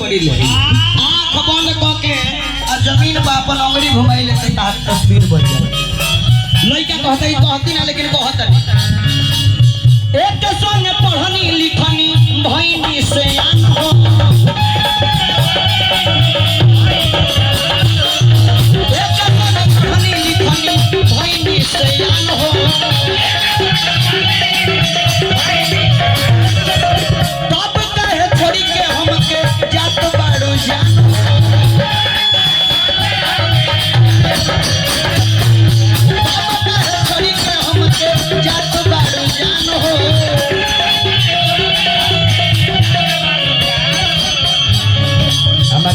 पड़ी ले आंख बंद क के और जमीन पर अपन अंगुली घुमाई ले से तार तस्वीर बन जाए। लइका कहती ना लेकिन कहत नहीं एक संग पढ़नी लिखनी भईनी से आनो एक संग पढ़नी लिखनी भईनी से आनो तब कहे छोड़ी के हमके जात बाड़ू जानो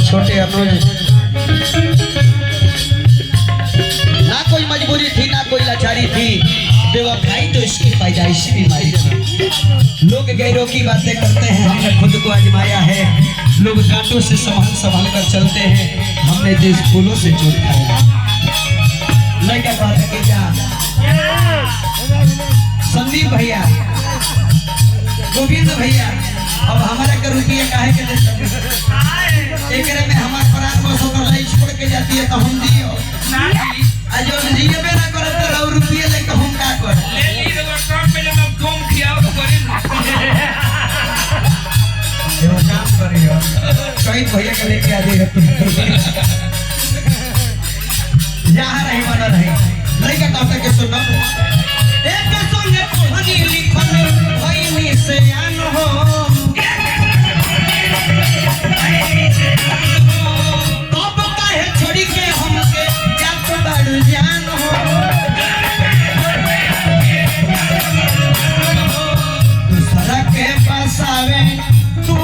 छोटे अनुज ना कोई मजबूरी थी ना कोई लाचारी थी, बेवफाई तो इसकी पैदाइशी बीमारी थी। लोग गैरों की बातें करते हैं, हमने खुद को आजमाया है। लोग कांटों से संभाल कर चलते हैं, हमने देश फूलों से चोट खाया। लड़का बात है क्या संदीप भैया गोविंद भैया अब हमारा के रुपये काहे के एकरे में हमार प्राण बस होकर लाई छोड़ के जाती है तो हम दियो आज जो जिए में ना करे तो रुपये लेके हम का कर ले ली रे काम में मैं घूम खियाओ करे ये काम करियो शहीद भैया के लेके आ जाएगा तुम यहां रही मन रही लड़का कहता के सुनो एक संगे पढ़नी लिखनी भईनी से आन हो तब काहे छोड़ी के हमके जात बाड़ू जान हो दूसरा के पास आवे तू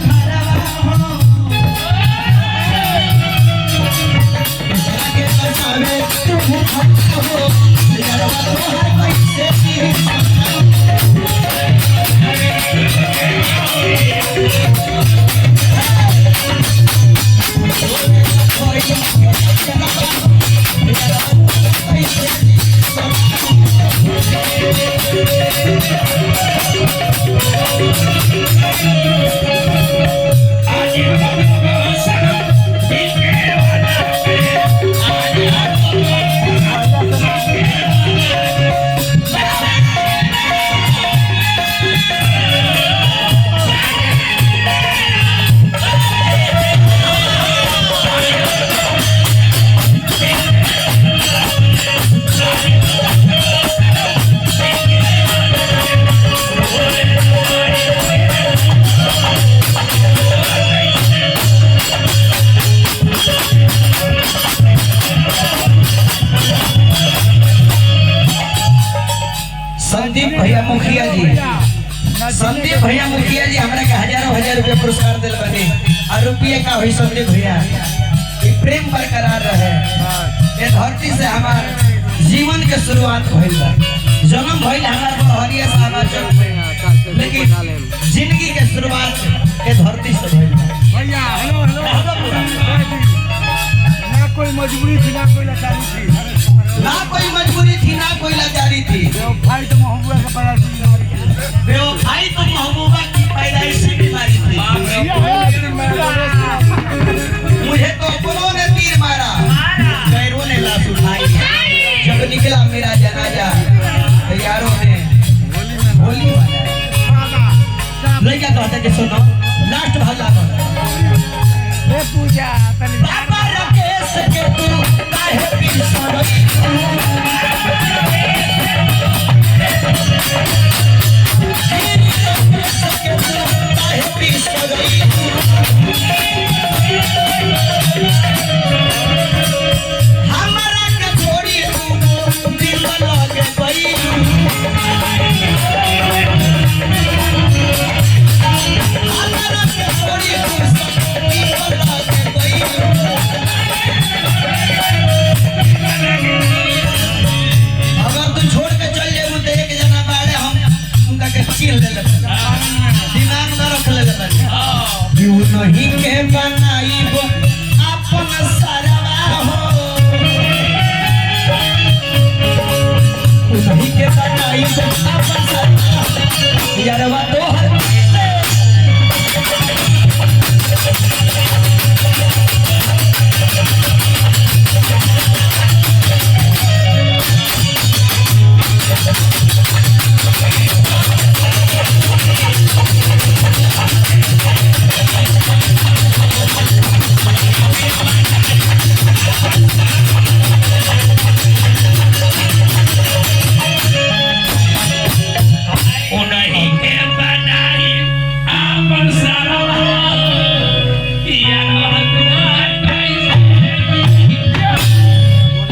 घरवा हो दूसरा के पास आवे तू घरवा हो घरवा तो हर पैसे की संदीप भैया मुखिया जी हमरा के हजारों रुपया पुरस्कार दिल बने और रुपये का हुई संदीप भैया प्रेम बरकरार रहे। ये धरती से हमार जीवन के शुरुआत भइल बा, जन्म भइल हमार बहरिया समाचार में, लेकिन जिंदगी के शुरुआत ये धरती से भइल बा। भैया हेलो ना कोई मजबूरी थी ना कोई लाचारी थी, ना कोई मजबूरी थी ना कोई लाचारी थी। भाई तो महबूबा का बड़ा बेवफाई तो महबूबा की पैदाइशी बीमारी थी। मुझे तो अपनों ने तीर मारा, गैरों ने लाश उठाई। जब निकला मेरा जनाजा तो यारों ने होली मनाई। लड़का कहता कि सुनो लास्ट भाला ये पूजा बाबा राकेश के तू काहे पिसरई हमारा के छोड़ी तू दिल लगे गई हमारा के छोड़ी तू दिल लगे गई अगर तू छोड़ के चल जाए तो एक जना बाड़े हम उनका के चीर ले दिमाग में रख ले क्यों नहीं के बनाई वो अपन सरवा हो नहीं के बनाई वो अपन सरवा यारवा तो